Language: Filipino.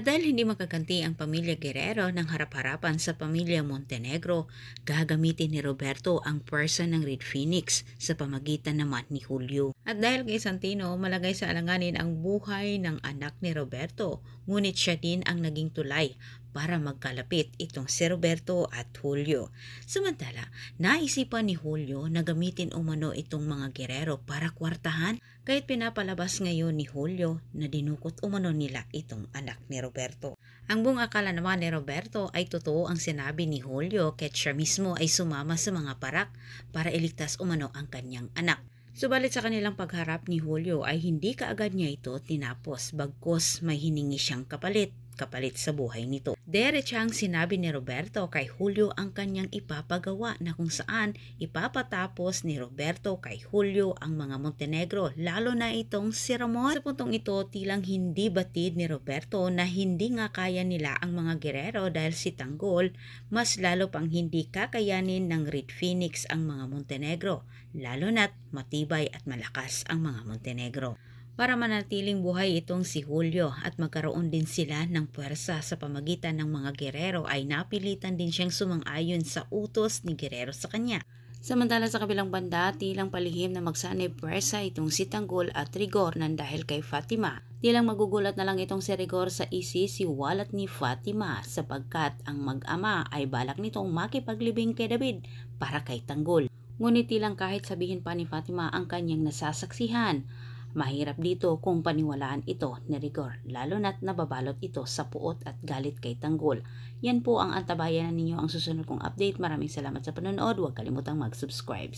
At dahil hindi makaganti ang pamilya Guerrero ng harap-harapan sa pamilya Montenegro, gagamitin ni Roberto ang pwersa ng Red Phoenix sa pamagitan naman ni Julio. At dahil kay Santino, malagay sa alanganin ang buhay ng anak ni Roberto, ngunit siya din ang naging tulay para magkalapit itong si Roberto at Julio. Samantala, naisipan ni Julio na gamitin umano itong mga Guerrero para kwartahan, kahit pinapalabas ngayon ni Julio na dinukot umano nila itong anak ni Roberto. Ang buong akala naman ni Roberto ay totoo ang sinabi ni Julio, kahit siya mismo ay sumama sa mga parak para iligtas umano ang kanyang anak. Subalit sa kanilang pagharap ni Julio ay hindi kaagad niya ito tinapos, bagkus may hiningi siyang kapalit sa buhay nito. Diretsang sinabi ni Roberto kay Julio ang kanyang ipapagawa, na kung saan ipapatapos ni Roberto kay Julio ang mga Montenegro, lalo na itong si Ramon. Sa puntong ito, tilang hindi batid ni Roberto na hindi nga kaya nila ang mga Guerrero dahil si Tanggol, mas lalo pang hindi kakayanin ng Red Phoenix ang mga Montenegro, lalo na't matibay at malakas ang mga Montenegro. Para manatiling buhay itong si Julio at magkaroon din sila ng puwersa sa pamagitan ng mga Guerrero, ay napilitan din siyang sumang-ayon sa utos ni Guerrero sa kanya. Samantala sa kabilang banda, tilang palihim na magsanib puwersa itong si Tanggol at Rigor nang dahil kay Fatima. Tilang magugulat na lang itong si Rigor sa isisiwalat ni Fatima, sapagkat ang mag-ama ay balak nitong makipaglibing kay David para kay Tanggol. Ngunit tilang kahit sabihin pa ni Fatima ang kanyang nasasaksihan, mahirap dito kung paniwalaan ito ni Rigor, lalo na't nababalot ito sa puot at galit kay Tanggol. Yan po ang antabayanan ninyo ang susunod kong update. Maraming salamat sa panonood. Huwag kalimutang mag-subscribe.